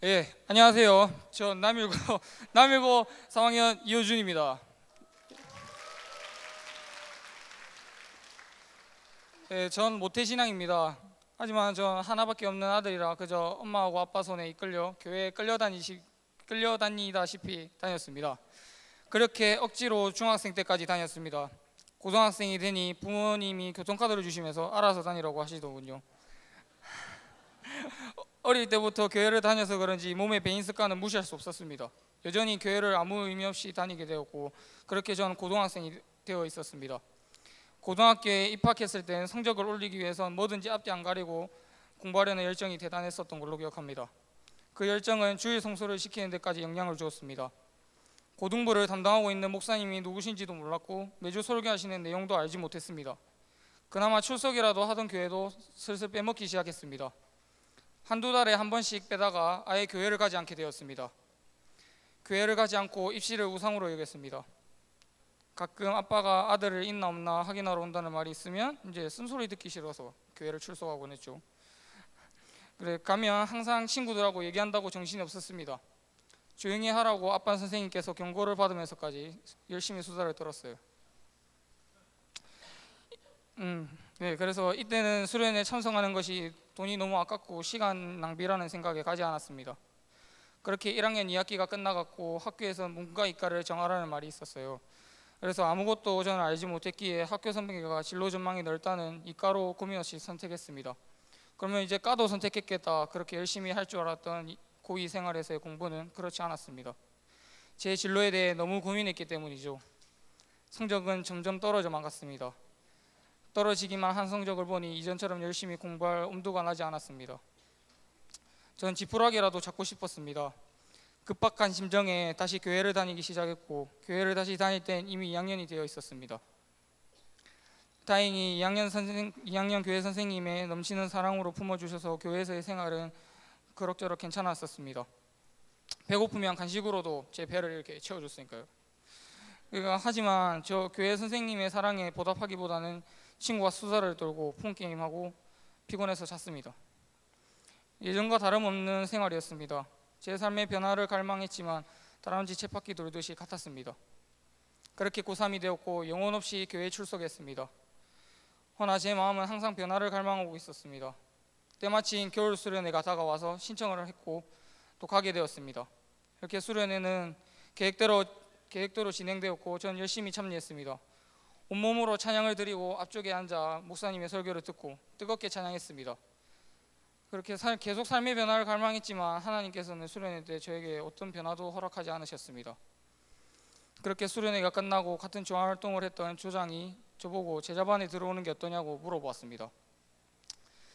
예, 안녕하세요. 전 남일고 남일고 3학년 이호준입니다. 예, 전 모태신앙입니다. 하지만 전 하나밖에 없는 아들이라 그저 엄마하고 아빠 손에 이끌려 교회에 끌려다니다시피 다녔습니다. 그렇게 억지로 중학생 때까지 다녔습니다. 고등학생이 되니 부모님이 교통카드를 주시면서 알아서 다니라고 하시더군요. 어릴 때부터 교회를 다녀서 그런지 몸의 배인 습관은 무시할 수 없었습니다. 여전히 교회를 아무 의미 없이 다니게 되었고, 그렇게 저는 고등학생이 되어 있었습니다. 고등학교에 입학했을 때는 성적을 올리기 위해선 뭐든지 앞뒤 안 가리고 공부하려는 열정이 대단했었던 걸로 기억합니다. 그 열정은 주일 성수를 시키는 데까지 영향을 주었습니다. 고등부를 담당하고 있는 목사님이 누구신지도 몰랐고 매주 설교하시는 내용도 알지 못했습니다. 그나마 출석이라도 하던 교회도 슬슬 빼먹기 시작했습니다. 한두 달에 한 번씩 빼다가 아예 교회를 가지 않게 되었습니다. 교회를 가지 않고 입시를 우상으로 여겼습니다. 가끔 아빠가 아들을 있나 없나 확인하러 온다는 말이 있으면 이제 쓴소리 듣기 싫어서 교회를 출석하곤 했죠. 그래 가면 항상 친구들하고 얘기한다고 정신이 없었습니다. 조용히 하라고 아빠 선생님께서 경고를 받으면서까지 열심히 수다를 떨었어요. 네, 그래서 이때는 수련회에 참석하는 것이 돈이 너무 아깝고 시간 낭비라는 생각에 가지 않았습니다. 그렇게 1학년 2학기가 끝나갔고 학교에서 문과 이과를 정하라는 말이 있었어요. 그래서 아무것도 저는 알지 못했기에 학교 선배가 진로 전망이 넓다는 이과로 고민 없이 선택했습니다. 그러면 이제 과도 선택했겠다, 그렇게 열심히 할 줄 알았던 고2 생활에서의 공부는 그렇지 않았습니다. 제 진로에 대해 너무 고민했기 때문이죠. 성적은 점점 떨어져만 갔습니다. 떨어지기만 한 성적을 보니 이전처럼 열심히 공부할 엄두가 나지 않았습니다. 전 지푸라기라도 잡고 싶었습니다. 급박한 심정에 다시 교회를 다니기 시작했고, 교회를 다시 다닐 땐 이미 2학년이 되어 있었습니다. 다행히 2학년 교회 선생님의 넘치는 사랑으로 품어주셔서 교회에서의 생활은 그럭저럭 괜찮았었습니다. 배고프면 간식으로도 제 배를 이렇게 채워줬으니까요. 하지만 저 교회 선생님의 사랑에 보답하기보다는 친구와 수다를 떨고 폰게임하고 피곤해서 잤습니다. 예전과 다름없는 생활이었습니다. 제 삶의 변화를 갈망했지만 다람쥐 쳇바퀴 돌듯이 같았습니다. 그렇게 고3이 되었고 영혼 없이 교회에 출석했습니다. 허나 제 마음은 항상 변화를 갈망하고 있었습니다. 때마침 겨울 수련회가 다가와서 신청을 했고 또 가게 되었습니다. 이렇게 수련회는 계획대로 진행되었고 전 열심히 참여했습니다. 온몸으로 찬양을 드리고 앞쪽에 앉아 목사님의 설교를 듣고 뜨겁게 찬양했습니다. 그렇게 계속 삶의 변화를 갈망했지만 하나님께서는 수련회 때 저에게 어떤 변화도 허락하지 않으셨습니다. 그렇게 수련회가 끝나고 같은 종합활동을 했던 조장이 저보고 제자반에 들어오는 게 어떠냐고 물어보았습니다.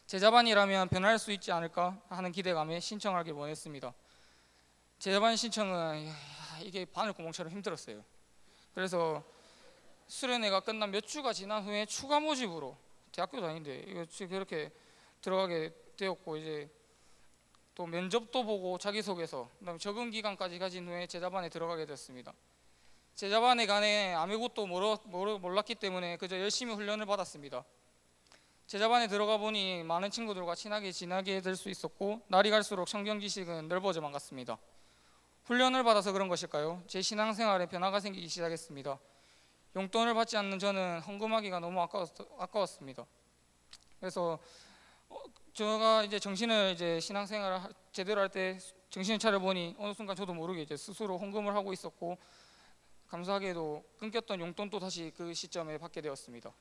제자반이라면 변할 수 있지 않을까 하는 기대감에 신청하길 원했습니다. 제자반 신청은 이게 바늘구멍처럼 힘들었어요. 그래서 수련회가 끝난 몇 주가 지난 후에 추가 모집으로 대학교도 아닌데 이거 그렇게 들어가게 되었고, 이제 또 면접도 보고 자기소개서, 그다음에 적응 기간까지 가진 후에 제자반에 들어가게 됐습니다. 제자반에 관해 아무것도 몰랐기 때문에 그저 열심히 훈련을 받았습니다. 제자반에 들어가 보니 많은 친구들과 친하게 지내게 될 수 있었고 날이 갈수록 성경 지식은 넓어져만 갔습니다. 훈련을 받아서 그런 것일까요? 제 신앙생활에 변화가 생기기 시작했습니다. 용돈을 받지 않는 저는 헌금하기가 너무 아까웠습니다. 그래서 제가 이제 신앙생활을 제대로 할 때 정신을 차려보니 어느 순간 저도 모르게 이제 스스로 헌금을 하고 있었고, 감사하게도 끊겼던 용돈도 다시 그 시점에 받게 되었습니다.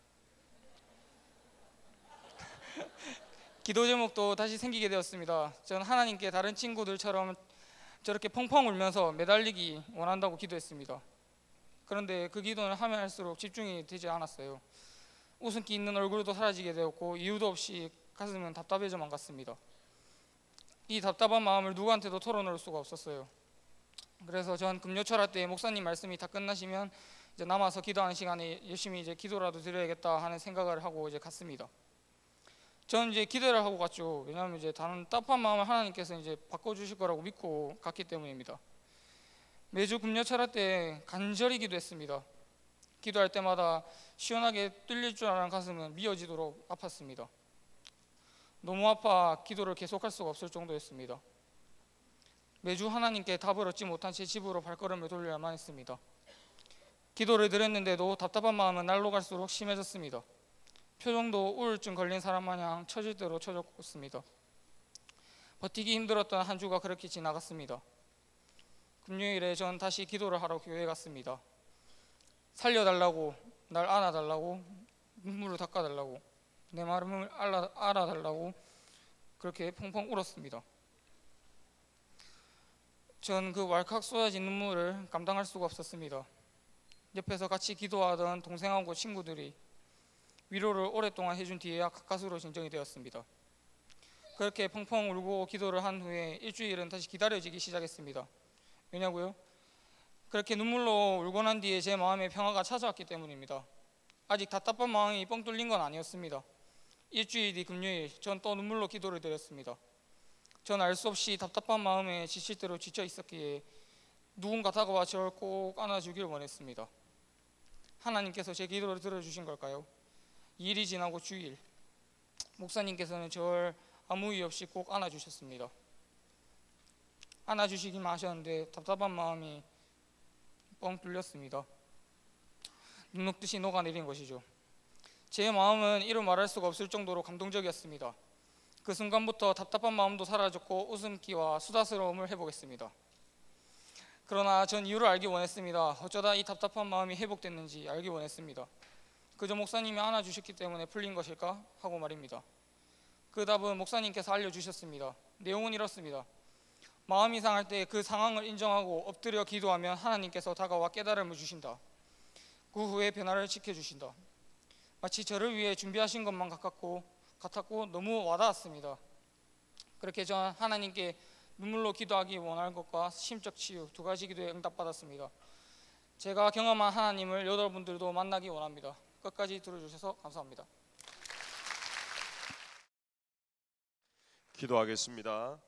기도 제목도 다시 생기게 되었습니다. 저는 하나님께 다른 친구들처럼 저렇게 펑펑 울면서 매달리기 원한다고 기도했습니다. 그런데 그 기도는 하면 할수록 집중이 되지 않았어요. 웃음기 있는 얼굴도 사라지게 되었고 이유도 없이 가슴은 답답해져만 갔습니다. 이 답답한 마음을 누구한테도 털어놓을 수가 없었어요. 그래서 전 금요철화 때 목사님 말씀이 다 끝나시면 이제 남아서 기도하는 시간에 열심히 이제 기도라도 드려야겠다 하는 생각을 하고 이제 갔습니다. 저는 이제 기대를 하고 갔죠. 왜냐하면 이제 다른 답답한 마음을 하나님께서 이제 바꿔주실 거라고 믿고 갔기 때문입니다. 매주 금요철화 때 간절히 기도했습니다. 기도할 때마다 시원하게 뚫릴 줄 아는 가슴은 미어지도록 아팠습니다. 너무 아파 기도를 계속할 수가 없을 정도였습니다. 매주 하나님께 답을 얻지 못한 제 집으로 발걸음을 돌려야만 했습니다. 기도를 드렸는데도 답답한 마음은 날로 갈수록 심해졌습니다. 표정도 우울증 걸린 사람 마냥 처질 대로 처졌습니다. 버티기 힘들었던 한 주가 그렇게 지나갔습니다. 금요일에 전 다시 기도를 하러 교회에 갔습니다. 살려달라고, 날 안아달라고, 눈물을 닦아달라고, 내 마음을 알아달라고 그렇게 펑펑 울었습니다. 전 그 왈칵 쏟아진 눈물을 감당할 수가 없었습니다. 옆에서 같이 기도하던 동생하고 친구들이 위로를 오랫동안 해준 뒤에야 가까스로 진정이 되었습니다. 그렇게 펑펑 울고 기도를 한 후에 일주일은 다시 기다려지기 시작했습니다. 왜냐고요? 그렇게 눈물로 울고 난 뒤에 제 마음에 평화가 찾아왔기 때문입니다. 아직 답답한 마음이 뻥 뚫린 건 아니었습니다. 일주일 뒤 금요일, 전 또 눈물로 기도를 드렸습니다. 전 알 수 없이 답답한 마음에 지칠 대로 지쳐 있었기에 누군가 다가와 저를 꼭 안아주길 원했습니다. 하나님께서 제 기도를 들어주신 걸까요? 2일이 지나고 주일, 목사님께서는 저를 아무 이유 없이 꼭 안아주셨습니다. 안아주시기만 하셨는데 답답한 마음이 뻥 뚫렸습니다. 눈 녹듯이 녹아내린 것이죠. 제 마음은 이루 말할 수가 없을 정도로 감동적이었습니다. 그 순간부터 답답한 마음도 사라졌고 웃음기와 수다스러움을 회복했습니다. 그러나 전 이유를 알기 원했습니다. 어쩌다 이 답답한 마음이 회복됐는지 알기 원했습니다. 그저 목사님이 안아주셨기 때문에 풀린 것일까? 하고 말입니다. 그 답은 목사님께서 알려주셨습니다. 내용은 이렇습니다. 마음이 상할 때 그 상황을 인정하고 엎드려 기도하면 하나님께서 다가와 깨달음을 주신다. 그 후에 변화를 지켜주신다. 마치 저를 위해 준비하신 것만 같았고 너무 와닿았습니다. 그렇게 전 하나님께 눈물로 기도하기 원할 것과 심적 치유 두 가지 기도에 응답받았습니다. 제가 경험한 하나님을 여러분들도 만나기 원합니다. 끝까지 들어주셔서 감사합니다. 기도하겠습니다.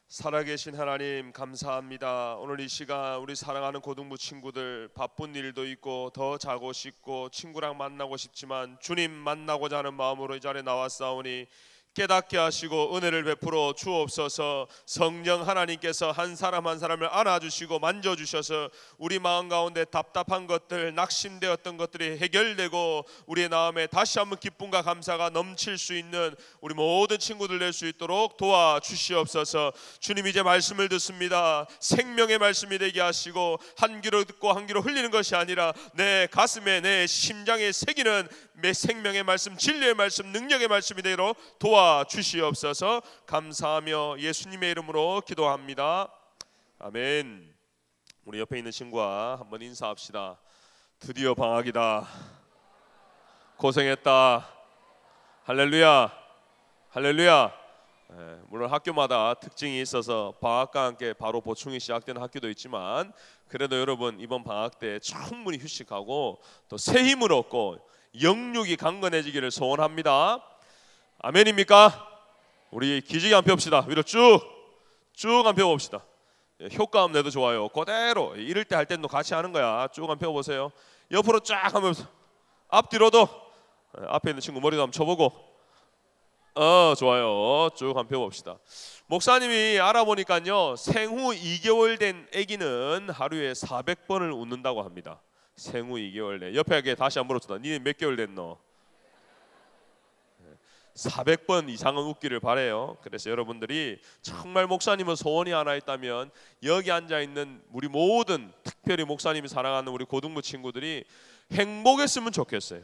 살아계신 하나님 감사합니다. 오늘 이 시간 우리 사랑하는 고등부 친구들 바쁜 일도 있고 더 자고 싶고 친구랑 만나고 싶지만 주님 만나고자 하는 마음으로 이 자리에 나왔사오니 깨닫게 하시고 은혜를 베풀어 주옵소서. 성령 하나님께서 한 사람 한 사람을 안아주시고 만져주셔서 우리 마음 가운데 답답한 것들, 낙심되었던 것들이 해결되고 우리의 마음에 다시 한번 기쁨과 감사가 넘칠 수 있는 우리 모든 친구들 될 수 있도록 도와주시옵소서. 주님 이제 말씀을 듣습니다. 생명의 말씀이 되게 하시고 한 귀로 듣고 한 귀로 흘리는 것이 아니라 내 가슴에 내 심장에 새기는 생명의 말씀, 진리의 말씀, 능력의 말씀이 되도록 도와주시옵소서. 감사하며 예수님의 이름으로 기도합니다. 아멘. 우리 옆에 있는 친구와 한번 인사합시다. 드디어 방학이다. 고생했다. 할렐루야. 할렐루야. 물론 학교마다 특징이 있어서 방학과 함께 바로 보충이 시작되는 학교도 있지만 그래도 여러분 이번 방학 때 충분히 휴식하고 또 새 힘을 얻고 영육이 강건해지기를 소원합니다. 아멘입니까? 우리 기지개 한번 펴봅시다. 위로 쭉 한번 펴봅시다. 효과음 내도 좋아요. 그대로 이럴 때 할 때도 같이 하는 거야. 쭉 한번 펴보세요. 옆으로 쫙 하면 앞뒤로도 앞에 있는 친구 머리도 한번 쳐보고 좋아요. 쭉 한번 펴봅시다. 목사님이 알아보니까요 생후 2개월 된 아기는 하루에 400번을 웃는다고 합니다. 생후 2개월 내. 옆에 다시 한번 물어보다. 니네 몇 개월 됐노? 400번 이상은 웃기를 바래요. 그래서 여러분들이 정말 목사님은 소원이 하나 있다면 여기 앉아있는 우리 모든 특별히 목사님이 사랑하는 우리 고등부 친구들이 행복했으면 좋겠어요.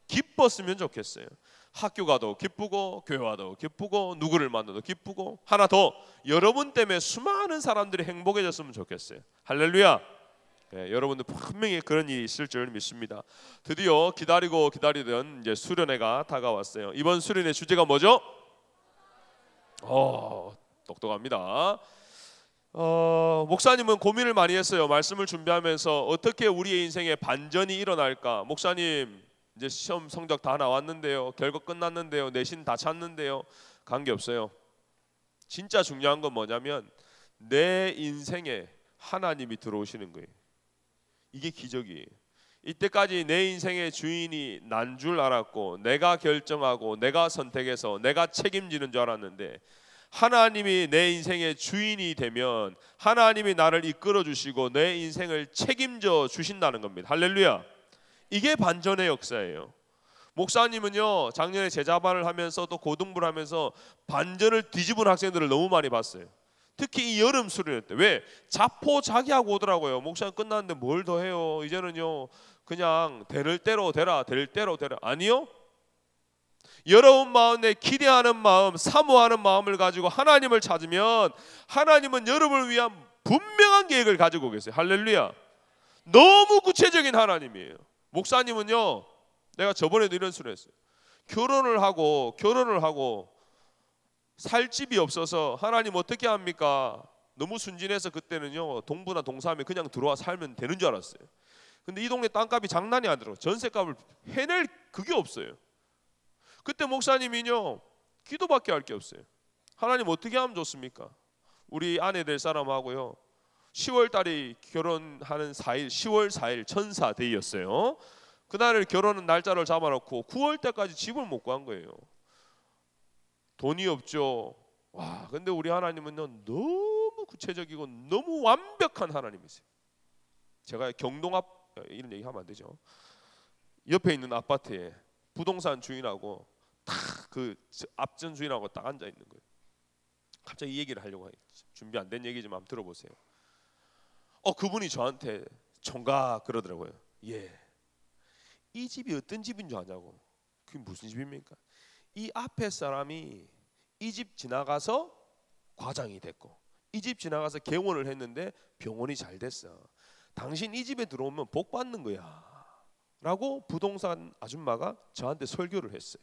기뻤으면 좋겠어요. 학교 가도 기쁘고 교회 와도 기쁘고 누구를 만나도 기쁘고 하나 더 여러분 때문에 수많은 사람들이 행복해졌으면 좋겠어요. 할렐루야. 여러분들 분명히 그런 일이 있을 줄 믿습니다. 드디어 기다리던 이제 수련회가 다가왔어요. 이번 수련회 주제가 뭐죠? 똑똑합니다. 목사님은 고민을 많이 했어요. 말씀을 준비하면서 어떻게 우리의 인생에 반전이 일어날까? 목사님 이제 시험 성적 다 나왔는데요. 결과 끝났는데요. 내신 다 찼는데요. 관계없어요. 진짜 중요한 건 뭐냐면 내 인생에 하나님이 들어오시는 거예요. 이게 기적이에요. 이때까지 내 인생의 주인이 난 줄 알았고 내가 결정하고 내가 선택해서 내가 책임지는 줄 알았는데 하나님이 내 인생의 주인이 되면 하나님이 나를 이끌어 주시고 내 인생을 책임져 주신다는 겁니다. 할렐루야. 이게 반전의 역사예요. 목사님은요, 작년에 제자반을 하면서 또 고등부를 하면서 반전을 뒤집은 학생들을 너무 많이 봤어요. 특히 이 여름 수련회 때. 왜? 자포자기하고 오더라고요. 목사님 끝났는데 뭘 더 해요? 이제는요 그냥 되는 대로 되라, 될 대로 되라. 아니요, 여러분 마음에 기대하는 마음, 사모하는 마음을 가지고 하나님을 찾으면 하나님은 여러분을 위한 분명한 계획을 가지고 계세요. 할렐루야. 너무 구체적인 하나님이에요. 목사님은요, 내가 저번에도 이런 소리 했어요. 결혼을 하고 살 집이 없어서 하나님 어떻게 합니까? 너무 순진해서 그때는요 동부나 동사에 그냥 들어와 살면 되는 줄 알았어요. 근데 이 동네 땅값이 장난이 아니더라고요. 전세값을 해낼 그게 없어요. 그때 목사님이요 기도밖에 할 게 없어요. 하나님 어떻게 하면 좋습니까? 우리 아내 될 사람하고요 10월 달이 결혼하는 4일 10월 4일 천사 데이였어요. 그날을 결혼은 날짜를 잡아놓고 9월 때까지 집을 못 구한 거예요. 돈이 없죠. 와, 근데 우리 하나님은요 너무 구체적이고 너무 완벽한 하나님이세요. 제가 경동 앞 이런 얘기 하면 안 되죠. 옆에 있는 아파트에 부동산 주인하고 딱 그 앞전 주인하고 딱 앉아 있는 거예요. 갑자기 이 얘기를 하려고 해요. 준비 안 된 얘기지만 한번 들어보세요. 그분이 저한테 총각 그러더라고요. 예, 이 집이 어떤 집인 줄 아냐고. 그게 무슨 집입니까? 이 앞에 사람이 이 집 지나가서 과장이 됐고 이 집 지나가서 개원을 했는데 병원이 잘 됐어. 당신 이 집에 들어오면 복 받는 거야 라고 부동산 아줌마가 저한테 설교를 했어요.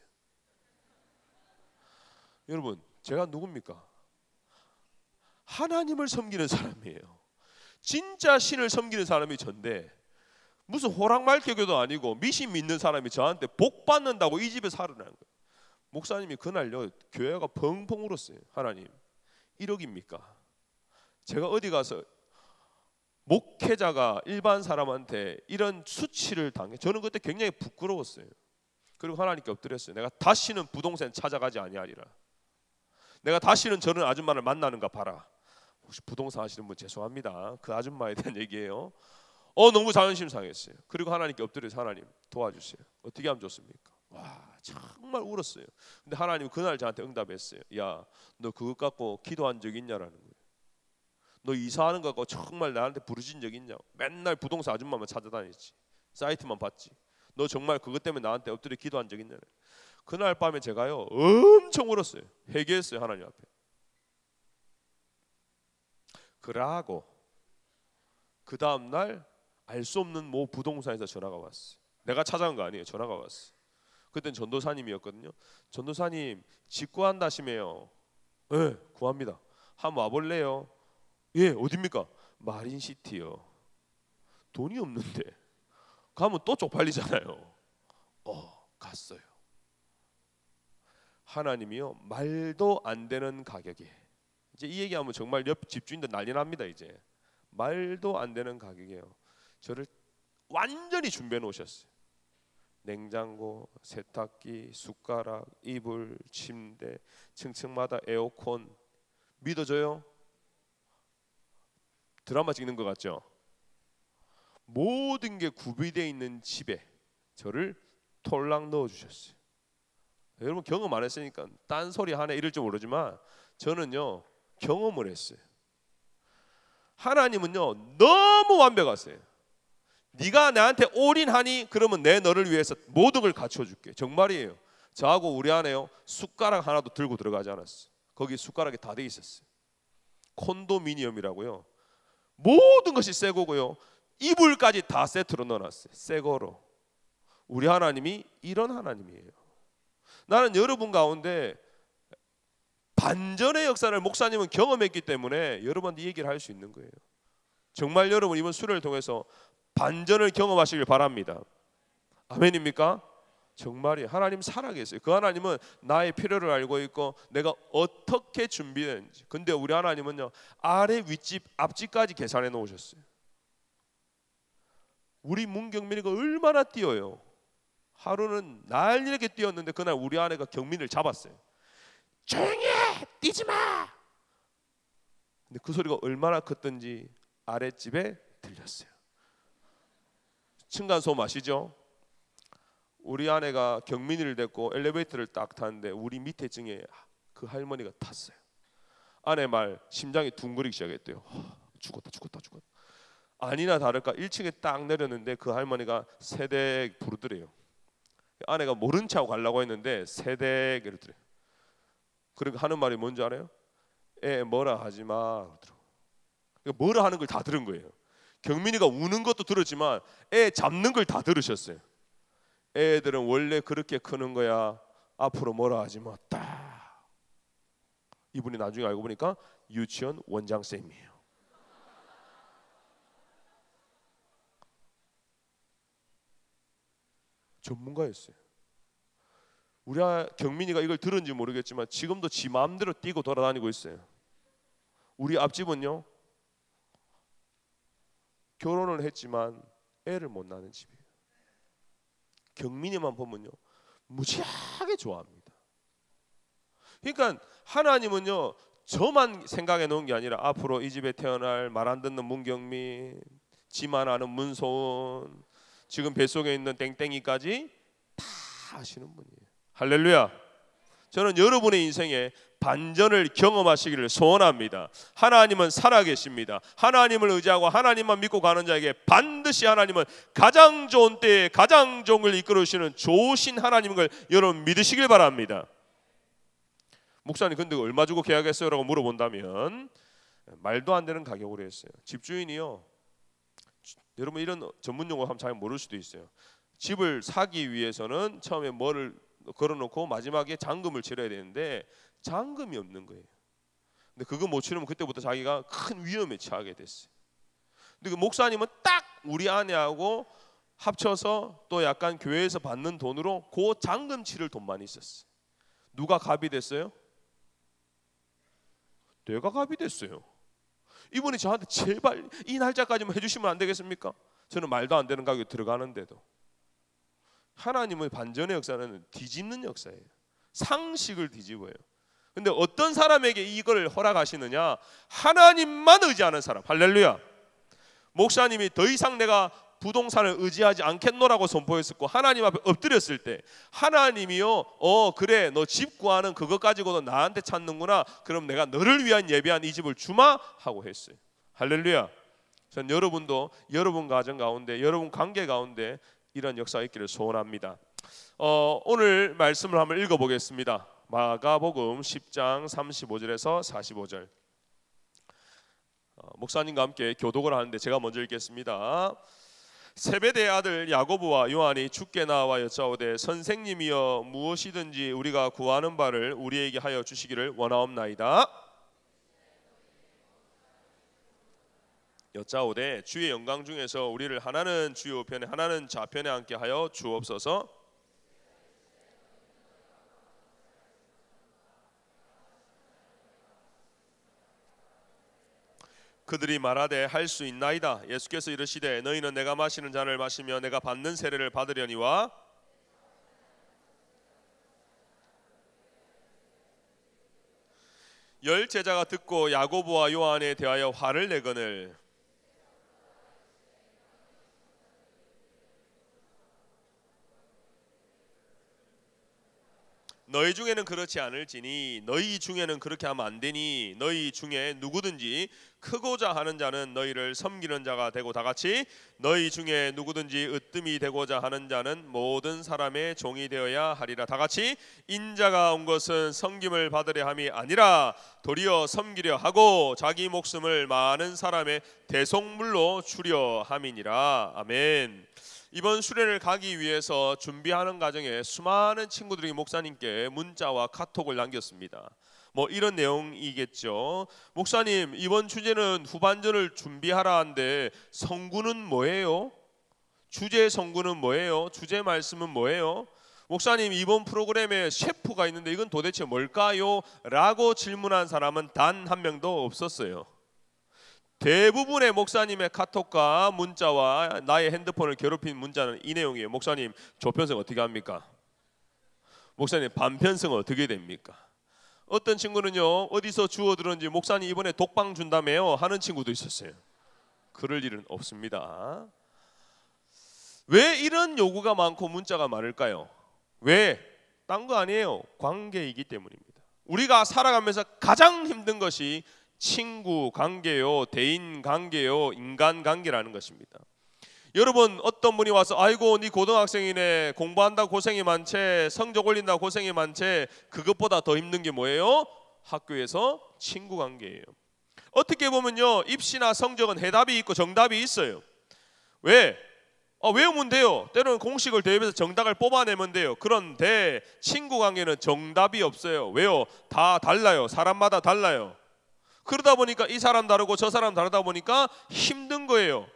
여러분, 제가 누굽니까? 하나님을 섬기는 사람이에요. 진짜 신을 섬기는 사람이 전데 무슨 호랑말개교도 아니고 미신 믿는 사람이 저한테 복 받는다고 이 집에 살으라는 거예요. 목사님이 그날요 교회가 펑펑 울었어요. 하나님 1억입니까? 제가 어디 가서 목회자가 일반 사람한테 이런 수치를 당해. 저는 그때 굉장히 부끄러웠어요. 그리고 하나님께 엎드렸어요. 내가 다시는 부동산 찾아가지 아니하리라. 내가 다시는 저런 아줌마를 만나는가 봐라. 혹시 부동산 하시는 분 죄송합니다. 그 아줌마에 대한 얘기예요. 너무 자존심 상했어요. 그리고 하나님께 엎드려서 하나님 도와주세요. 어떻게 하면 좋습니까? 와, 정말 울었어요. 근데 하나님 그날 저한테 응답했어요. 야, 너 그것 갖고 기도한 적 있냐라는 거예요. 너 이사하는 거 갖고 정말 나한테 부르신 적 있냐고. 맨날 부동산 아줌마만 찾아다녔지. 사이트만 봤지. 너 정말 그것 때문에 나한테 엎드려 기도한 적 있냐고. 그날 밤에 제가요 엄청 울었어요. 회개했어요. 하나님 앞에. 그러고 그 다음 날 알 수 없는 모 부동산에서 전화가 왔어요. 내가 찾아간 거 아니에요. 전화가 왔어요. 그땐 전도사님이었거든요. 전도사님 집 구한다시매요. 네, 구합니다. 한번 와볼래요? 예, 어딥니까? 마린시티요. 돈이 없는데 가면 또 쪽팔리잖아요. 갔어요. 하나님이요 말도 안 되는 가격에, 이제 이 얘기하면 정말 옆 집주인들 난리 납니다. 이제 말도 안 되는 가격이에요. 저를 완전히 준비해 놓으셨어요. 냉장고, 세탁기, 숟가락, 이불, 침대, 층층마다 에어컨. 믿어져요? 드라마 찍는 것 같죠? 모든 게 구비되어 있는 집에 저를 톨랑 넣어주셨어요. 여러분 경험 안 했으니까 딴소리 하네 이럴 줄 모르지만 저는요 경험을 했어요. 하나님은요 너무 완벽하세요. 네가 나한테 올인하니 그러면 내 너를 위해서 모든 걸 갖춰줄게. 정말이에요. 저하고 우리 아내요 숟가락 하나도 들고 들어가지 않았어요. 거기 숟가락이 다 돼 있었어요. 콘도미니엄이라고요. 모든 것이 새 거고요. 이불까지 다 세트로 넣어놨어요. 새 거로. 우리 하나님이 이런 하나님이에요. 나는 여러분 가운데 반전의 역사를 목사님은 경험했기 때문에 여러분한테 얘기를 할 수 있는 거예요. 정말 여러분 이번 수련을 통해서 반전을 경험하시길 바랍니다. 아멘입니까? 정말이 하나님 살아계세요. 그 하나님은 나의 필요를 알고 있고 내가 어떻게 준비했는지. 근데 우리 하나님은요 아래 윗집 앞집까지 계산해 놓으셨어요. 우리 문경민이가 얼마나 뛰어요. 하루는 날이렇게 뛰었는데 그날 우리 아내가 경민을 잡았어요. 조용히 해! 뛰지 마! 근데 그 소리가 얼마나 컸던지 아랫집에 들렸어요. 층간소음 아시죠? 우리 아내가 경민이를 데리고 엘리베이터를 딱 탔는데 우리 밑에 층에 그 할머니가 탔어요. 아내 말 심장이 둥그리기 시작했대요. 죽었다. 아니나 다를까 1층에 딱 내렸는데 그 할머니가 세댁 부르더래요. 아내가 모른 척하고 가려고 했는데 세댁 이러더래요. 그러니까 하는 말이 뭔지 알아요? 애 뭐라 하지 마 그러더라고요. 그러니까 뭐라 하는 걸 다 들은 거예요. 경민이가 우는 것도 들었지만 애 잡는 걸 다 들으셨어요. 애들은 원래 그렇게 크는 거야. 앞으로 뭐라 하지 마. 딱. 이분이 나중에 알고 보니까 유치원 원장쌤이에요. 전문가였어요. 우리 경민이가 이걸 들은지 모르겠지만 지금도 지 마음대로 뛰고 돌아다니고 있어요. 우리 앞집은요, 결혼을 했지만 애를 못 낳는 집이에요. 경민이만 보면요 무지하게 좋아합니다. 그러니까 하나님은요 저만 생각해 놓은 게 아니라 앞으로 이 집에 태어날 말 안 듣는 문경민, 지만 아는 문소은, 지금 뱃속에 있는 땡땡이까지 다 아시는 분이에요. 할렐루야. 저는 여러분의 인생에 반전을 경험하시기를 소원합니다. 하나님은 살아계십니다. 하나님을 의지하고 하나님만 믿고 가는 자에게 반드시 하나님은 가장 좋은 때에 가장 좋은 걸 이끌어주시는 좋으신 하나님인 걸 여러분 믿으시길 바랍니다. 목사님 근데 얼마 주고 계약했어요? 라고 물어본다면 말도 안 되는 가격으로 했어요. 집주인이요, 여러분 이런 전문 용어 하면 잘 모를 수도 있어요. 집을 사기 위해서는 처음에 뭐를 걸어놓고 마지막에 잔금을 치러야 되는데 잔금이 없는 거예요. 근데 그거 못 치르면 그때부터 자기가 큰 위험에 처하게 됐어요. 근데 그 목사님은 딱 우리 아내하고 합쳐서 또 약간 교회에서 받는 돈으로 그 잔금 치를 돈만 있었어요. 누가 갑이 됐어요? 내가 갑이 됐어요. 이분이 저한테 제발 이 날짜까지만 해주시면 안 되겠습니까? 저는 말도 안 되는 가격에 들어가는데도. 하나님의 반전의 역사는 뒤집는 역사예요. 상식을 뒤집어요. 근데 어떤 사람에게 이걸 허락하시느냐? 하나님만 의지하는 사람. 할렐루야. 목사님이 더 이상 내가 부동산을 의지하지 않겠노라고 선포했었고 하나님 앞에 엎드렸을 때 하나님이요, 그래 너 집 구하는 그것 가지고도 나한테 찾는구나. 그럼 내가 너를 위한 예배한 이 집을 주마 하고 했어요. 할렐루야. 전 여러분도 여러분 가정 가운데 여러분 관계 가운데 이런 역사가 있기를 소원합니다. 오늘 말씀을 한번 읽어보겠습니다. 마가복음 10장 35절에서 45절. 목사님과 함께 교독을 하는데 제가 먼저 읽겠습니다. 세베대의 아들 야고보와 요한이 주께 나와 여짜오되 선생님이여 무엇이든지 우리가 구하는 바를 우리에게 하여 주시기를 원하옵나이다. 여짜오되 주의 영광 중에서 우리를 하나는 주의 우편에 하나는 좌편에 앉게 하여 주옵소서. 그들이 말하되 할 수 있나이다. 예수께서 이르시되 너희는 내가 마시는 잔을 마시며 내가 받는 세례를 받으려니와 열 제자가 듣고 야고보와 요한에 대하여 화를 내거늘 너희 중에는 그렇지 않을지니 너희 중에는 그렇게 하면 안 되니 너희 중에 누구든지 크고자 하는 자는 너희를 섬기는 자가 되고 다같이 너희 중에 누구든지 으뜸이 되고자 하는 자는 모든 사람의 종이 되어야 하리라. 다같이 인자가 온 것은 섬김을 받으려 함이 아니라 도리어 섬기려 하고 자기 목숨을 많은 사람의 대속물로 주려 함이니라. 아멘. 이번 수련을 가기 위해서 준비하는 과정에 수많은 친구들이 목사님께 문자와 카톡을 남겼습니다. 뭐 이런 내용이겠죠. 목사님 이번 주제는 후반전을 준비하라는데 성구는 뭐예요? 주제 성구는 뭐예요? 주제 말씀은 뭐예요? 목사님 이번 프로그램에 셰프가 있는데 이건 도대체 뭘까요? 라고 질문한 사람은 단 한 명도 없었어요. 대부분의 목사님의 카톡과 문자와 나의 핸드폰을 괴롭힌 문자는 이 내용이에요. 목사님 조편성 어떻게 합니까? 목사님 반편성 어떻게 됩니까? 어떤 친구는요 어디서 주워 들었는지 목사님 이번에 독방 준다며요 하는 친구도 있었어요. 그럴 일은 없습니다. 왜 이런 요구가 많고 문자가 많을까요? 왜? 딴 거 아니에요. 관계이기 때문입니다. 우리가 살아가면서 가장 힘든 것이 친구 관계요, 대인 관계요, 인간 관계라는 것입니다. 여러분 어떤 분이 와서 아이고 네 고등학생이네 공부한다고 고생이 많지 성적 올린다고 고생이 많지 그것보다 더 힘든 게 뭐예요? 학교에서 친구 관계예요. 어떻게 보면요 입시나 성적은 해답이 있고 정답이 있어요. 왜? 외우면 돼요. 때로는 공식을 대입해서 정답을 뽑아내면 돼요. 그런데 친구 관계는 정답이 없어요. 왜요? 다 달라요. 사람마다 달라요. 그러다 보니까 이 사람 다르고 저 사람 다르다 보니까 힘든 거예요.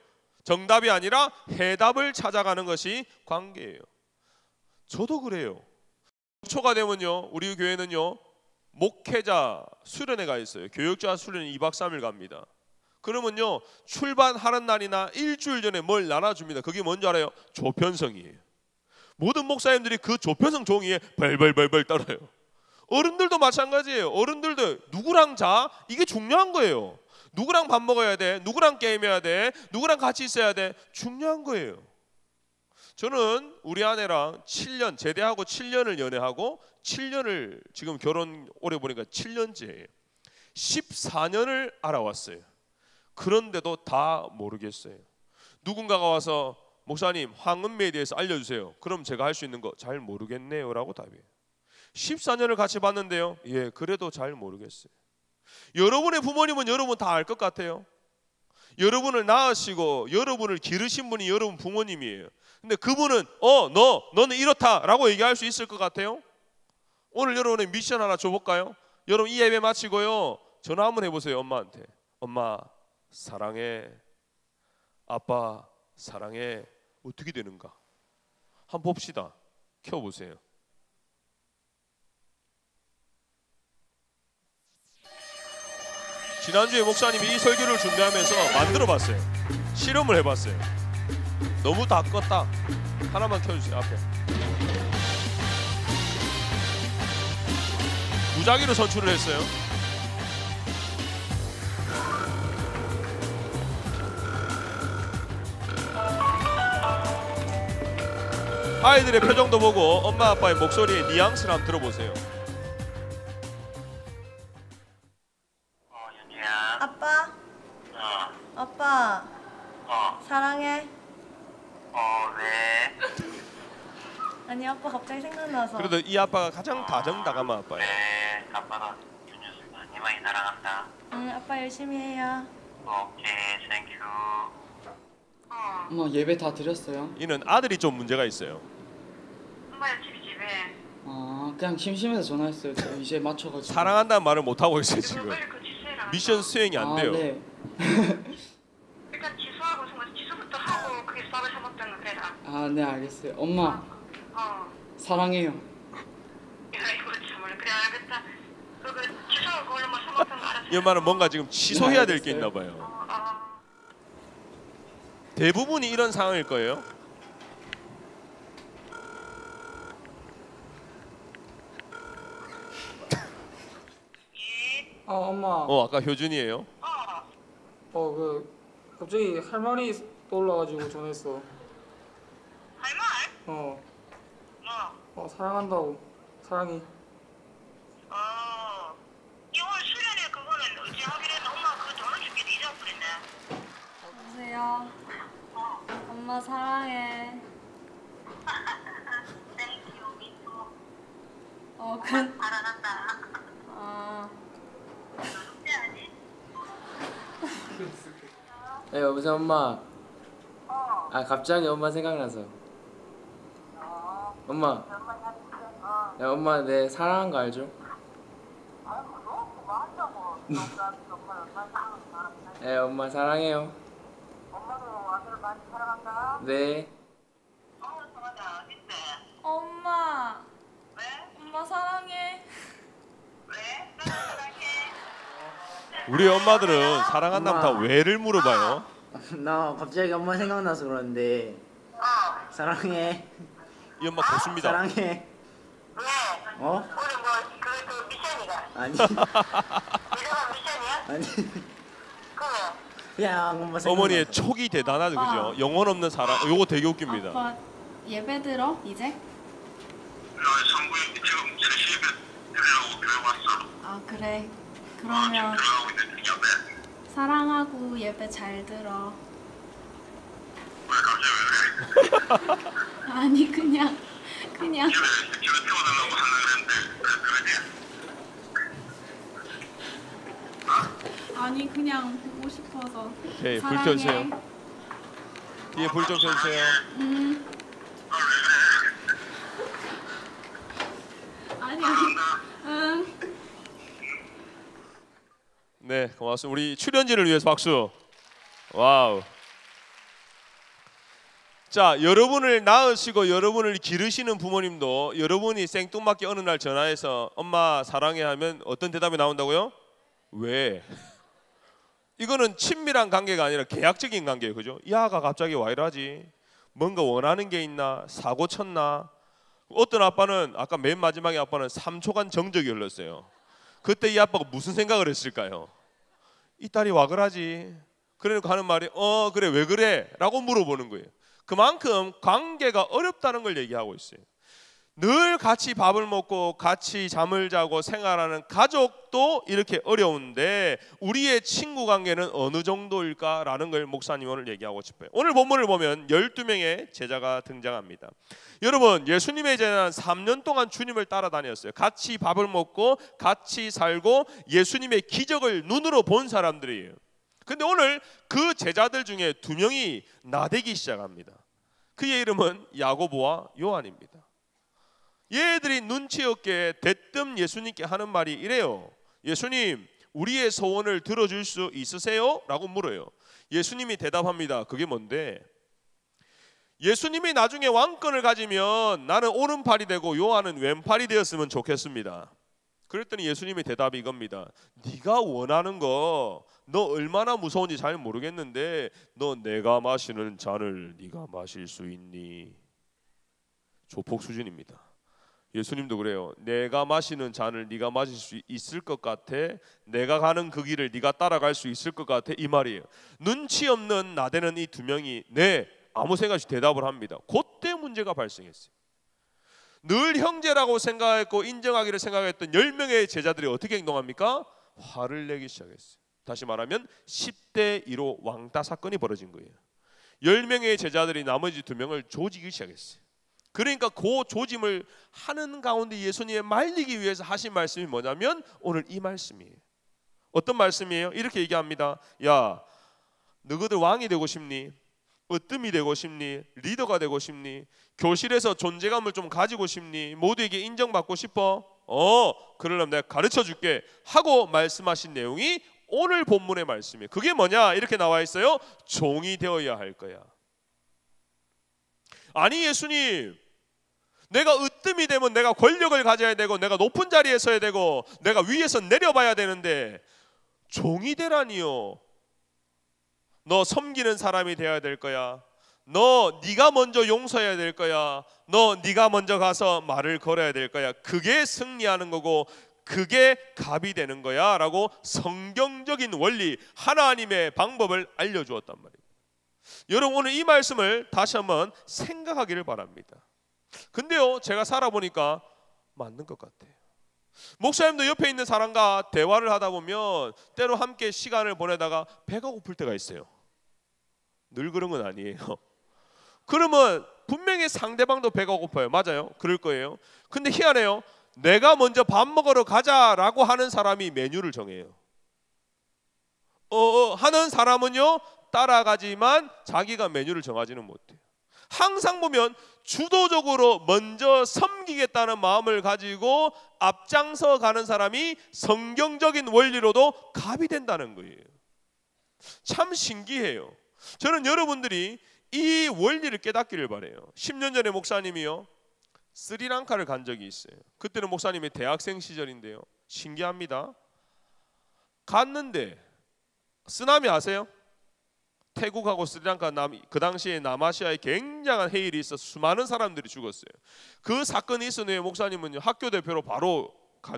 정답이 아니라 해답을 찾아가는 것이 관계예요. 저도 그래요. 초가 되면요 우리 교회는요 목회자 수련회 가 있어요. 교육자 수련회 2박 3일 갑니다. 그러면요 출발하는 날이나 일주일 전에 뭘 나눠줍니다. 그게 뭔지 알아요? 조편성이에요. 모든 목사님들이 그 조편성 종이에 벌벌벌벌 떨어요. 어른들도 마찬가지예요. 어른들도 누구랑 자? 이게 중요한 거예요. 누구랑 밥 먹어야 돼? 누구랑 게임해야 돼? 누구랑 같이 있어야 돼? 중요한 거예요. 저는 우리 아내랑 7년 제대하고 7년을 연애하고 7년을 지금 결혼 오래 보니까 7년째예요. 14년을 알아왔어요. 그런데도 다 모르겠어요. 누군가가 와서 목사님 황은매에 대해서 알려주세요. 그럼 제가 할 수 있는 거 잘 모르겠네요 라고 답해요. 14년을 같이 봤는데요 예 그래도 잘 모르겠어요. 여러분의 부모님은 여러분 다 알 것 같아요. 여러분을 낳으시고 여러분을 기르신 분이 여러분 부모님이에요. 근데 그분은 너는 이렇다 라고 얘기할 수 있을 것 같아요? 오늘 여러분의 미션 하나 줘볼까요? 여러분 이 예배 마치고요 전화 한번 해보세요. 엄마한테. 엄마 사랑해. 아빠 사랑해. 어떻게 되는가 한번 봅시다. 켜보세요. 지난주에 목사님이 이 설교를 준비하면서 만들어봤어요. 실험을 해봤어요. 너무 다 껐다. 하나만 켜주세요. 앞에 무작위로 선출을 했어요. 아이들의 표정도 보고 엄마 아빠의 목소리의 뉘앙스를 한번 들어보세요. 윤주야. 아빠, 아빠, 사랑해. 왜? 아니 아빠 갑자기 생각나서. 그래도 이 아빠가 가장 다정다감한 아빠예요. 네, 아빠가 윤주수 많이 많이 사랑한다. 응, 아빠 열심히 해요. 오케이, 땡큐. 엄마 예배 다 드렸어요? 이는 아들이 좀 문제가 있어요. 엄마야 집에. 아 그냥 심심해서 전화했어요. 저 이제 맞춰가지고. 사랑한다는 말을 못 하고 있어요 지금. 빨리 그 취소해라. 미션 수행이 안 돼요. 네. 일단 취소하고 취소부터 하고 그게 수업을 해먹던 거 그래라. 아 네 알겠어요. 엄마 사랑해요. 야 이거 참을 그래 알겠다. 그 취소하고 그걸로 뭐 해먹던 거 알았어. 이 엄마는 뭔가 지금 취소해야 될 게 알겠어요. 있나 봐요. 대부분이 이런 상황일 거예요. 엄마. 아까 효준이에요. 갑자기 할 말이 떠올라가지고 전화했어. 할 말? 사랑한다고. 사랑해. 2월 수련회 그거는 언제 하기로 했나? 엄마 그거 돈을 줄게 잊어버렸네. 여보세요. 엄마 사랑해. 땡큐 미투. 그. 사랑한다. 네, 여보세요 엄마. 갑자기 엄마 생각나서. 엄마. 네, 엄마 내 사랑한 거 알죠? 네, 엄마 사랑해요. 엄마도 아들 많이 사랑한다. 네. 좋아하다. 진짜. 엄마. 왜? 엄마 사랑해. 왜? 나 사랑해. 우리 엄마들은 사랑한다면 다 엄마. 왜를 물어봐요. 나 갑자기 엄마 생각나서 그러는데 사랑해. 이 엄마 고수입니다. 사랑해. 왜? 어? 우리 그 미션이가. 아니 미래가 미션이야? 아니 그래. 그냥 엄마 어머니의 촉이 대단하죠, 그죠? 영혼 없는 사랑. 요거 되게 웃깁니다. 아빠 예배 들어 이제? 나 성구이 지금 3시 예배 드리려고 교회 왔어. 아 그래. 그러면 들어가고 있는 중이야. 왜? 사랑하고 예배 잘 들어. 왜 갑자기 왜 그래? 아니 그냥 집에 태워달라고 하려고 그랬는데 그러지? 아니 그냥 보고 싶어서. 오케이, 불 사랑해. 켜주세요. 뒤에 불 좀 켜주세요. 아니야. 응. 네, 고맙습니다. 우리 출연진을 위해서 박수. 와우. 자, 여러분을 낳으시고 여러분을 기르시는 부모님도 여러분이 생뚱맞게 어느 날 전화해서 엄마 사랑해 하면 어떤 대답이 나온다고요? 왜? 이거는 친밀한 관계가 아니라 계약적인 관계예요, 그죠? 야가 갑자기 와 이러지? 뭔가 원하는 게 있나? 사고 쳤나? 어떤 아빠는 아까 맨 마지막에 아빠는 3초간 정적이 흘렀어요. 그때 이 아빠가 무슨 생각을 했을까요? 이 딸이 와 그러지. 그러니까 하는 말이 그래 왜 그래? 라고 물어보는 거예요. 그만큼 관계가 어렵다는 걸 얘기하고 있어요. 늘 같이 밥을 먹고 같이 잠을 자고 생활하는 가족도 이렇게 어려운데 우리의 친구 관계는 어느 정도일까라는 걸 목사님 오늘 얘기하고 싶어요. 오늘 본문을 보면 12명의 제자가 등장합니다. 여러분, 예수님의 제자는 3년 동안 주님을 따라다녔어요. 같이 밥을 먹고 같이 살고 예수님의 기적을 눈으로 본 사람들이에요. 근데 오늘 그 제자들 중에 2명이 나대기 시작합니다. 그의 이름은 야고보와 요한입니다. 얘들이 눈치 없게 대뜸 예수님께 하는 말이 이래요. 예수님, 우리의 소원을 들어줄 수 있으세요? 라고 물어요. 예수님이 대답합니다. 그게 뭔데? 예수님이 나중에 왕권을 가지면 나는 오른팔이 되고 요한은 왼팔이 되었으면 좋겠습니다. 그랬더니 예수님의 대답이 이겁니다. 네가 원하는 거 너 얼마나 무서운지 잘 모르겠는데 너 내가 마시는 잔을 네가 마실 수 있니? 조폭 수준입니다. 예수님도 그래요. 내가 마시는 잔을 네가 마실 수 있을 것 같아? 내가 가는 그 길을 네가 따라갈 수 있을 것 같아? 이 말이에요. 눈치 없는 나대는 이 2명이 네, 아무 생각 없이 대답을 합니다. 그때 문제가 발생했어요. 늘 형제라고 생각했고 인정하기를 생각했던 10명의 제자들이 어떻게 행동합니까? 화를 내기 시작했어요. 다시 말하면 10대 1로 왕따 사건이 벌어진 거예요. 10명의 제자들이 나머지 2명을 조지기 시작했어요. 그러니까 그 조짐을 하는 가운데 예수님을 말리기 위해서 하신 말씀이 뭐냐면 오늘 이 말씀이에요. 어떤 말씀이에요? 이렇게 얘기합니다. 야, 너희들 왕이 되고 싶니? 으뜸이 되고 싶니? 리더가 되고 싶니? 교실에서 존재감을 좀 가지고 싶니? 모두에게 인정받고 싶어? 그러려면 내가 가르쳐 줄게 하고 말씀하신 내용이 오늘 본문의 말씀이에요. 그게 뭐냐? 이렇게 나와 있어요. 종이 되어야 할 거야. 아니 예수님, 내가 으뜸이 되면 내가 권력을 가져야 되고 내가 높은 자리에 서야 되고 내가 위에서 내려봐야 되는데 종이 되라니요. 너 섬기는 사람이 되어야 될 거야. 네가 먼저 용서해야 될 거야. 네가 먼저 가서 말을 걸어야 될 거야. 그게 승리하는 거고 그게 갑이 되는 거야 라고 성경적인 원리, 하나님의 방법을 알려주었단 말이에요. 여러분, 오늘 이 말씀을 다시 한번 생각하기를 바랍니다. 근데요, 제가 살아보니까 맞는 것 같아요. 목사님도 옆에 있는 사람과 대화를 하다 보면 때로 함께 시간을 보내다가 배가 고플 때가 있어요. 늘 그런 건 아니에요. 그러면 분명히 상대방도 배가 고파요. 맞아요, 그럴 거예요. 근데 희한해요. 내가 먼저 밥 먹으러 가자라고 하는 사람이 메뉴를 정해요. 하는 사람은요 따라가지만 자기가 메뉴를 정하지는 못해요. 항상 보면 주도적으로 먼저 섬기겠다는 마음을 가지고 앞장서 가는 사람이 성경적인 원리로도 갑이 된다는 거예요. 참 신기해요. 저는 여러분들이 이 원리를 깨닫기를 바라요. 10년 전에 목사님이요 스리랑카를 간 적이 있어요. 그때는 목사님이 대학생 시절인데요. 신기합니다. 갔는데 쓰나미 아세요? 태국하고 스리랑카 그 당시에 남아시아에 굉장한 해일이 있어서 수많은 사람들이 죽었어요. 그 사건이 있은 후에 목사님은 학교 대표로 바로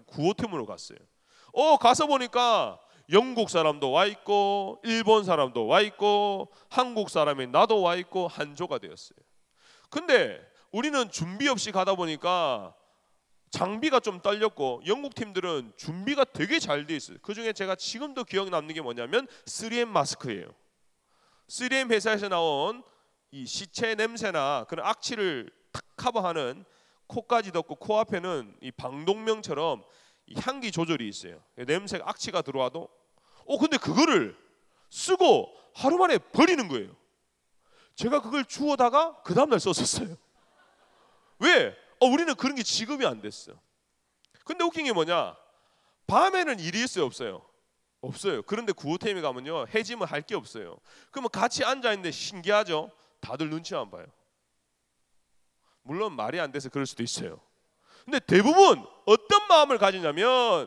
구호팀으로 갔어요. 가서 보니까 영국 사람도 와 있고 일본 사람도 와 있고 한국 사람이 나도 와 있고 한조가 되었어요. 근데 우리는 준비 없이 가다 보니까 장비가 좀 딸렸고 영국 팀들은 준비가 되게 잘 돼 있어요. 그중에 제가 지금도 기억 남는 게 뭐냐면 3M 마스크예요. 3M 회사에서 나온 이 시체 냄새나 그런 악취를 탁 커버하는, 코까지 덮고 코앞에는 이 방독면처럼 이 향기 조절이 있어요. 냄새가 악취가 들어와도 근데 그거를 쓰고 하루 만에 버리는 거예요. 제가 그걸 주워다가 그 다음날 썼었어요. 왜? 우리는 그런 게 지급이 안 됐어. 근데 웃긴 게 뭐냐? 밤에는 일이 있어요, 없어요? 없어요. 그런데 구호팀에 가면요, 해지면 할 게 없어요. 그러면 같이 앉아 있는데 신기하죠? 다들 눈치만 봐요. 물론 말이 안 돼서 그럴 수도 있어요. 근데 대부분 어떤 마음을 가지냐면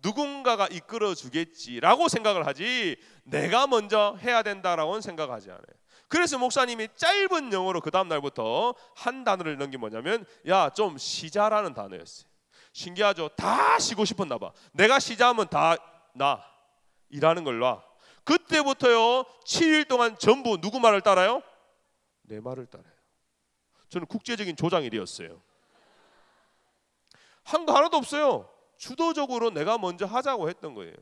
누군가가 이끌어 주겠지라고 생각을 하지 내가 먼저 해야 된다라고는 생각하지 않아요. 그래서 목사님이 짧은 영어로 그 다음 날부터 한 단어를 넣은 게 뭐냐면 야, 좀 쉬자라는 단어였어요. 신기하죠? 다 쉬고 싶었나 봐. 내가 쉬자면 다 나 일하는 걸 놔. 그때부터요 7일 동안 전부 누구 말을 따라요? 내 말을 따라요. 저는 국제적인 조장일이었어요. 한 거 하나도 없어요. 주도적으로 내가 먼저 하자고 했던 거예요.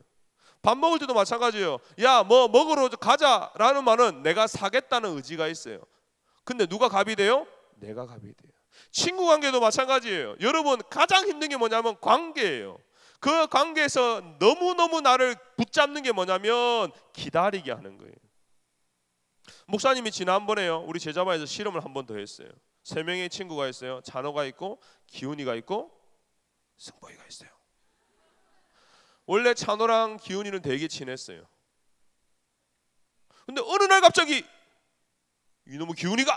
밥 먹을 때도 마찬가지예요. 야, 뭐 먹으러 가자라는 말은 내가 사겠다는 의지가 있어요. 근데 누가 갑이 돼요? 내가 갑이 돼요. 친구 관계도 마찬가지예요. 여러분, 가장 힘든 게 뭐냐면 관계예요. 그 관계에서 너무너무 나를 붙잡는 게 뭐냐면 기다리게 하는 거예요. 목사님이 지난번에요, 우리 제자반에서 실험을 한 번 더 했어요. 3명의 친구가 있어요. 찬호가 있고 기훈이가 있고 승보이가 있어요. 원래 찬호랑 기훈이는 되게 친했어요. 근데 어느 날 갑자기 이놈의 기훈이가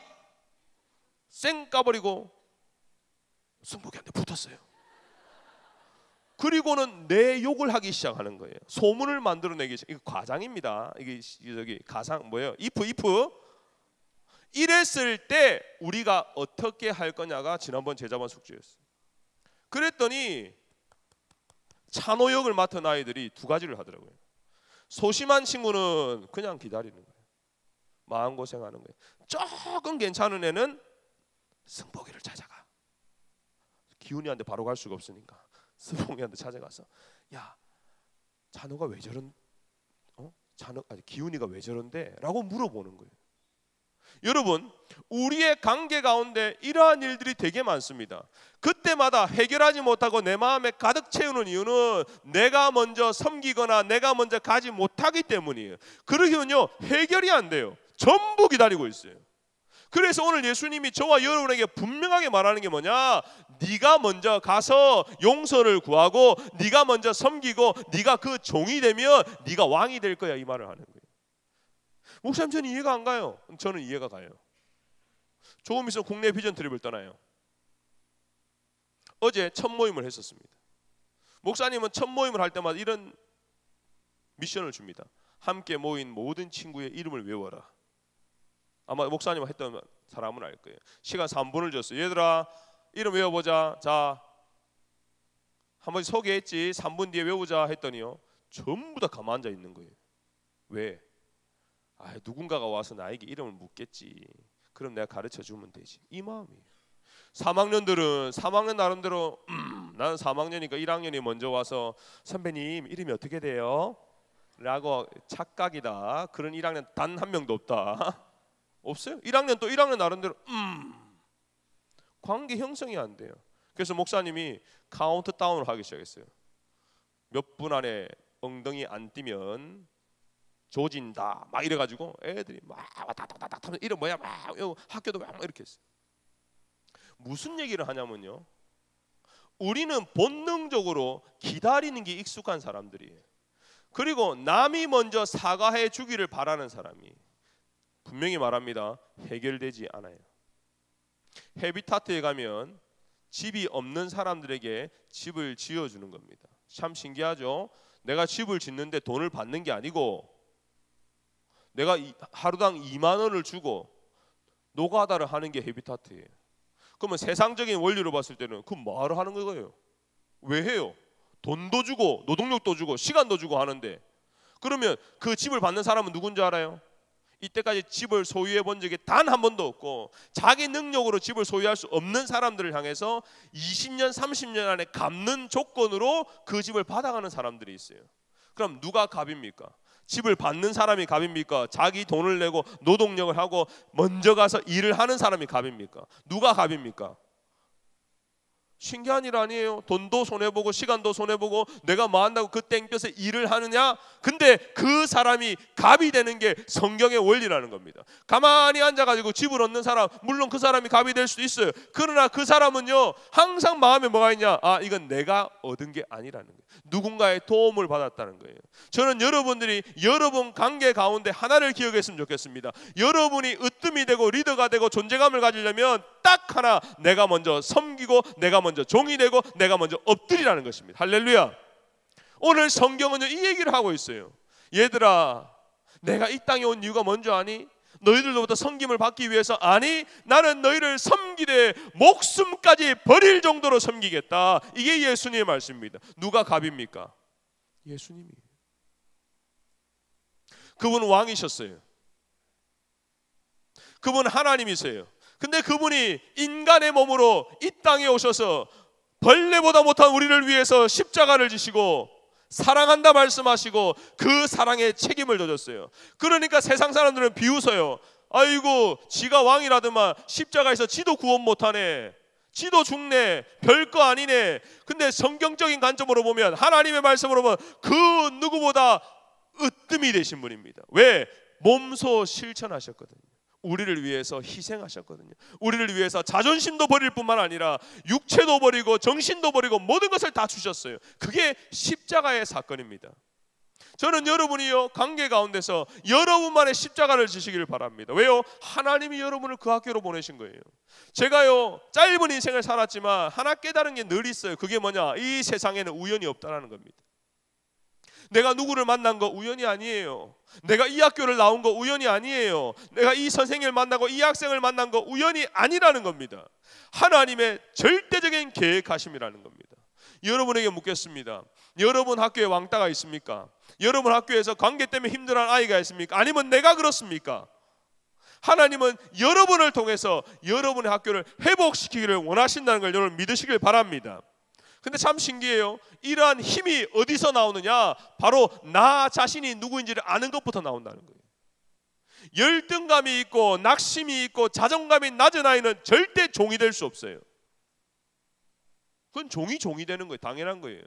쌩 까버리고 승복이한테 붙었어요. 그리고는 내 욕을 하기 시작하는 거예요. 소문을 만들어내기 시작. 이거 과장입니다. 이게 저기 가상 뭐예요? if 이랬을 때 우리가 어떻게 할 거냐가 지난번 제자반 숙제였어요. 그랬더니 찬호 역을 맡은 아이들이 두 가지를 하더라고요. 소심한 친구는 그냥 기다리는 거예요. 마음고생하는 거예요. 조금 괜찮은 애는 승복이를 찾아가. 기훈이한테 바로 갈 수가 없으니까 승복이한테 찾아가서 야, 찬호가 왜 저런 기훈이가 왜 저런데? 라고 물어보는 거예요. 여러분, 우리의 관계 가운데 이러한 일들이 되게 많습니다. 그때마다 해결하지 못하고 내 마음에 가득 채우는 이유는 내가 먼저 섬기거나 내가 먼저 가지 못하기 때문이에요. 그러면요 해결이 안 돼요. 전부 기다리고 있어요. 그래서 오늘 예수님이 저와 여러분에게 분명하게 말하는 게 뭐냐? 네가 먼저 가서 용서를 구하고 네가 먼저 섬기고 네가 그 종이 되면 네가 왕이 될 거야, 이 말을 하는 거예요. 목사님, 저는 이해가 안 가요. 저는 이해가 가요. 조금 있으면 국내 비전 트립을 떠나요. 어제 첫 모임을 했었습니다. 목사님은 첫 모임을 할 때마다 이런 미션을 줍니다. 함께 모인 모든 친구의 이름을 외워라. 아마 목사님 했던 사람은 알 거예요. 시간 3분을 줬어요. 얘들아, 이름 외워보자. 자, 한번 소개했지. 3분 뒤에 외우자 했더니요, 전부 다 가만 앉아 있는 거예요. 왜? 누군가가 와서 나에게 이름을 묻겠지. 그럼 내가 가르쳐 주면 되지. 이 마음이에요. 3학년들은 3학년 나름대로 나는 3학년이니까 1학년이 먼저 와서 선배님 이름이 어떻게 돼요? 라고 착각이다. 그런 1학년 단 한 명도 없다. 없어요. 1학년 또 1학년 나름대로 관계 형성이 안 돼요. 그래서 목사님이 카운트다운을 하기 시작했어요. 몇 분 안에 엉덩이 안 뛰면 조진다 막 이래가지고 애들이 막 왔다 갔다 하면서 이름 뭐야 막 학교도 막 이렇게 했어요. 무슨 얘기를 하냐면요, 우리는 본능적으로 기다리는 게 익숙한 사람들이에요. 그리고 남이 먼저 사과해 주기를 바라는 사람이 분명히 말합니다. 해결되지 않아요. 헤비타트에 가면 집이 없는 사람들에게 집을 지어주는 겁니다. 참 신기하죠. 내가 집을 짓는데 돈을 받는 게 아니고 내가 하루당 2만 원을 주고 노가다를 하는 게 헤비타트예요. 그러면 세상적인 원리로 봤을 때는 그 뭐하러 하는 거예요? 왜 해요? 돈도 주고 노동력도 주고 시간도 주고 하는데, 그러면 그 집을 받는 사람은 누군지 알아요? 이때까지 집을 소유해 본 적이 단 한 번도 없고 자기 능력으로 집을 소유할 수 없는 사람들을 향해서 20년 30년 안에 갚는 조건으로 그 집을 받아가는 사람들이 있어요. 그럼 누가 갑입니까? 집을 받는 사람이 갑입니까? 자기 돈을 내고 노동력을 하고 먼저 가서 일을 하는 사람이 갑입니까? 누가 갑입니까? 신기한 일 아니에요. 돈도 손해보고 시간도 손해보고 내가 뭐 한다고 그 땡볕에 일을 하느냐? 근데 그 사람이 갑이 되는 게 성경의 원리라는 겁니다. 가만히 앉아가지고 집을 얻는 사람, 물론 그 사람이 갑이 될 수도 있어요. 그러나 그 사람은요 항상 마음에 뭐가 있냐? 아, 이건 내가 얻은 게 아니라는 거예요. 누군가의 도움을 받았다는 거예요. 저는 여러분들이 여러분 관계 가운데 하나를 기억했으면 좋겠습니다. 여러분이 으뜸이 되고 리더가 되고 존재감을 가지려면 딱 하나, 내가 먼저 섬기고 내가 먼저 종이 되고 내가 먼저 엎드리라는 것입니다. 할렐루야. 오늘 성경은요 이 얘기를 하고 있어요. 얘들아, 내가 이 땅에 온 이유가 뭔지 아니? 너희들로부터 섬김을 받기 위해서? 아니, 나는 너희를 섬기되 목숨까지 버릴 정도로 섬기겠다. 이게 예수님의 말씀입니다. 누가 갑입니까? 예수님이. 그분은 왕이셨어요. 그분은 하나님이세요. 근데 그분이 인간의 몸으로 이 땅에 오셔서 벌레보다 못한 우리를 위해서 십자가를 지시고 사랑한다 말씀하시고 그 사랑에 책임을 져줬어요. 그러니까 세상 사람들은 비웃어요. 아이고, 지가 왕이라더만 십자가에서 지도 구원 못하네, 지도 죽네, 별거 아니네. 근데 성경적인 관점으로 보면, 하나님의 말씀으로 보면 그 누구보다 으뜸이 되신 분입니다. 왜? 몸소 실천하셨거든요. 우리를 위해서 희생하셨거든요. 우리를 위해서 자존심도 버릴 뿐만 아니라 육체도 버리고 정신도 버리고 모든 것을 다 주셨어요. 그게 십자가의 사건입니다. 저는 여러분이요 관계 가운데서 여러분만의 십자가를 지시기를 바랍니다. 왜요? 하나님이 여러분을 그 학교로 보내신 거예요. 제가요 짧은 인생을 살았지만 하나 깨달은 게 늘 있어요. 그게 뭐냐? 이 세상에는 우연이 없다는 겁니다. 내가 누구를 만난 거 우연이 아니에요. 내가 이 학교를 나온 거 우연이 아니에요. 내가 이 선생님을 만나고 이 학생을 만난 거 우연이 아니라는 겁니다. 하나님의 절대적인 계획하심이라는 겁니다. 여러분에게 묻겠습니다. 여러분 학교에 왕따가 있습니까? 여러분 학교에서 관계 때문에 힘들어하는 아이가 있습니까? 아니면 내가 그렇습니까? 하나님은 여러분을 통해서 여러분의 학교를 회복시키기를 원하신다는 걸 여러분 믿으시길 바랍니다. 근데 참 신기해요. 이러한 힘이 어디서 나오느냐? 바로 나 자신이 누구인지를 아는 것부터 나온다는 거예요. 열등감이 있고 낙심이 있고 자존감이 낮은 아이는 절대 종이 될 수 없어요. 그건 종이 되는 거예요. 당연한 거예요.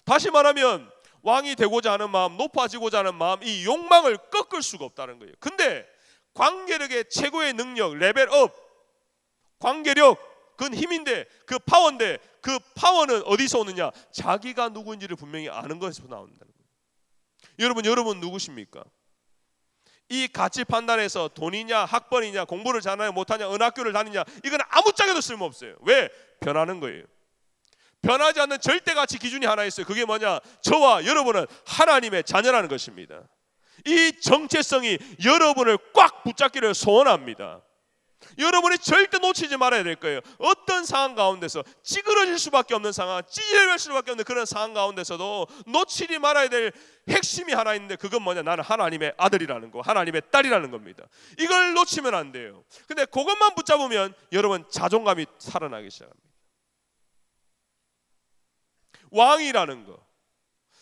다시 말하면 왕이 되고자 하는 마음, 높아지고자 하는 마음, 이 욕망을 꺾을 수가 없다는 거예요. 근데 관계력의 최고의 능력, 레벨업, 관계력, 그건 힘인데, 그 파워인데, 그 파워는 어디서 오느냐? 자기가 누구인지를 분명히 아는 것에서 나온다는 거예요. 여러분 누구십니까? 이 가치 판단에서 돈이냐 학번이냐 공부를 잘하냐 못하냐 어느 학교를 다니냐, 이건 아무짝에도 쓸모없어요. 왜? 변하는 거예요. 변하지 않는 절대 가치 기준이 하나 있어요. 그게 뭐냐? 저와 여러분은 하나님의 자녀라는 것입니다. 이 정체성이 여러분을 꽉 붙잡기를 소원합니다. 여러분이 절대 놓치지 말아야 될 거예요. 어떤 상황 가운데서 찌그러질 수밖에 없는 상황, 찌질할 수밖에 없는 그런 상황 가운데서도 놓치지 말아야 될 핵심이 하나 있는데, 그건 뭐냐? 나는 하나님의 아들이라는 거, 하나님의 딸이라는 겁니다. 이걸 놓치면 안 돼요. 근데 그것만 붙잡으면 여러분 자존감이 살아나기 시작합니다. 왕이라는 거,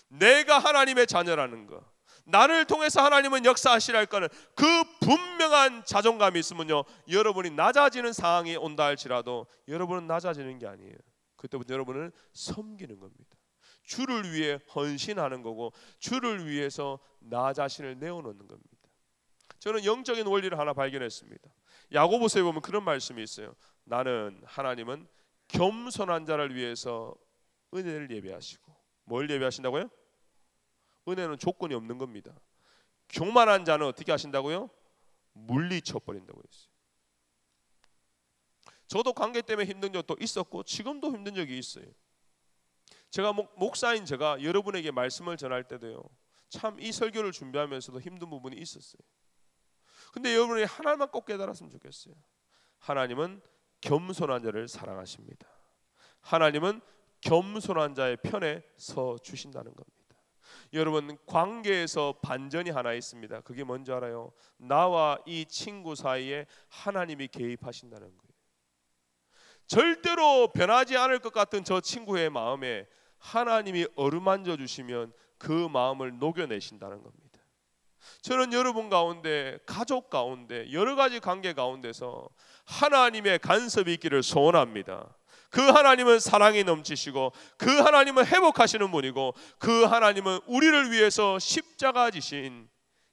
내가 하나님의 자녀라는 거, 나를 통해서 하나님은 역사하시라 할 거는 그 분명한 자존감이 있으면요, 여러분이 낮아지는 상황이 온다 할지라도 여러분은 낮아지는 게 아니에요. 그때부터 여러분은 섬기는 겁니다. 주를 위해 헌신하는 거고, 주를 위해서 나 자신을 내어놓는 겁니다. 저는 영적인 원리를 하나 발견했습니다. 야고보서에 보면 그런 말씀이 있어요. 하나님은 겸손한 자를 위해서 은혜를 예배하시고. 뭘 예배하신다고요? 은혜는 조건이 없는 겁니다. 교만한 자는 어떻게 하신다고요? 물리쳐버린다고 했어요. 저도 관계 때문에 힘든 적도 있었고 지금도 힘든 적이 있어요. 제가 목사인 제가 여러분에게 말씀을 전할 때도요, 참 이 설교를 준비하면서도 힘든 부분이 있었어요. 근데 여러분이 하나만 꼭 깨달았으면 좋겠어요. 하나님은 겸손한 자를 사랑하십니다. 하나님은 겸손한 자의 편에 서 주신다는 겁니다. 여러분, 관계에서 반전이 하나 있습니다. 그게 뭔지 알아요? 나와 이 친구 사이에 하나님이 개입하신다는 거예요. 절대로 변하지 않을 것 같은 저 친구의 마음에 하나님이 어루만져 주시면 그 마음을 녹여내신다는 겁니다. 저는 여러분 가운데, 가족 가운데, 여러 가지 관계 가운데서 하나님의 간섭이 있기를 소원합니다. 그 하나님은 사랑이 넘치시고 그 하나님은 회복하시는 분이고 그 하나님은 우리를 위해서 십자가 지신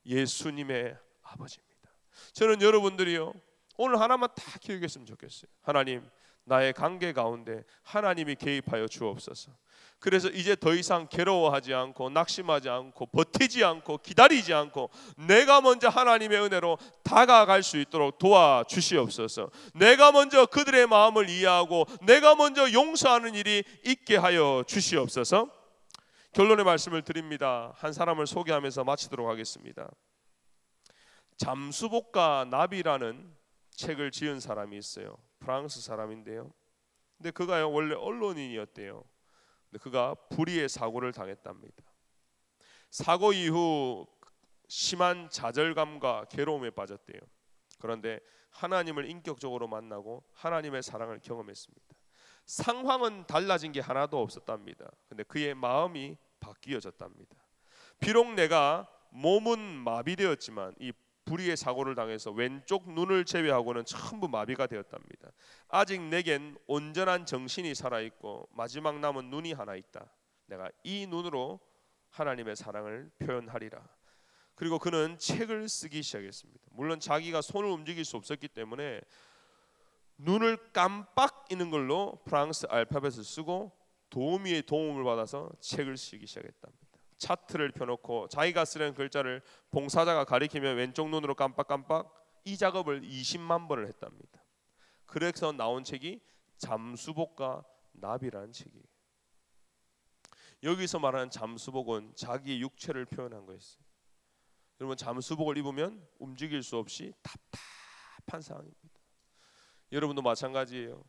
예수님의 아버지입니다. 저는 여러분들이요, 오늘 하나만 다 기억했으면 좋겠어요. 하나님, 나의 관계 가운데 하나님이 개입하여 주옵소서. 그래서 이제 더 이상 괴로워하지 않고 낙심하지 않고 버티지 않고 기다리지 않고 내가 먼저 하나님의 은혜로 다가갈 수 있도록 도와주시옵소서. 내가 먼저 그들의 마음을 이해하고 내가 먼저 용서하는 일이 있게 하여 주시옵소서. 결론의 말씀을 드립니다. 한 사람을 소개하면서 마치도록 하겠습니다. 잠수복과 나비라는 책을 지은 사람이 있어요. 프랑스 사람인데요. 근데 그가 원래 언론인이었대요. 근데 그가 불의의 사고를 당했답니다. 사고 이후 심한 좌절감과 괴로움에 빠졌대요. 그런데 하나님을 인격적으로 만나고 하나님의 사랑을 경험했습니다. 상황은 달라진 게 하나도 없었답니다. 근데 그의 마음이 바뀌어졌답니다. 비록 내가 몸은 마비되었지만 이 불의의 사고를 당해서 왼쪽 눈을 제외하고는 전부 마비가 되었답니다. 아직 내겐 온전한 정신이 살아있고 마지막 남은 눈이 하나 있다. 내가 이 눈으로 하나님의 사랑을 표현하리라. 그리고 그는 책을 쓰기 시작했습니다. 물론 자기가 손을 움직일 수 없었기 때문에 눈을 깜빡이는 걸로 프랑스 알파벳을 쓰고 도우미의 도움을 받아서 책을 쓰기 시작했답니다. 차트를 펴놓고 자기가 쓰는 글자를 봉사자가 가리키면 왼쪽 눈으로 깜빡깜빡, 이 작업을 20만 번을 했답니다. 그래서 나온 책이 잠수복과 나비라는 책이에요. 여기서 말하는 잠수복은 자기의 육체를 표현한 거였어요. 여러분, 잠수복을 입으면 움직일 수 없이 답답한 상황입니다. 여러분도 마찬가지예요.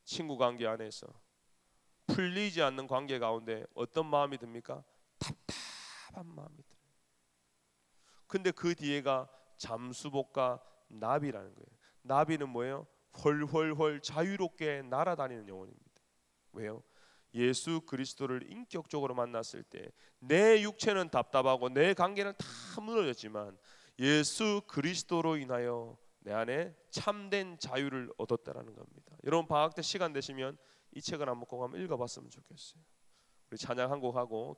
친구 관계 안에서 풀리지 않는 관계 가운데 어떤 마음이 듭니까? 답답한 마음이 들어요. 근데 그 뒤에가 잠수복과 나비라는 거예요. 나비는 뭐예요? 훨훨훨 자유롭게 날아다니는 영혼입니다. 왜요? 예수 그리스도를 인격적으로 만났을 때 내 육체는 답답하고 내 관계는 다 무너졌지만 예수 그리스도로 인하여 내 안에 참된 자유를 얻었다라는 겁니다. 여러분, 방학 때 시간 되시면 이 책을 한번 꼭 한번 읽어봤으면 좋겠어요. 우리 찬양 한 곡 하고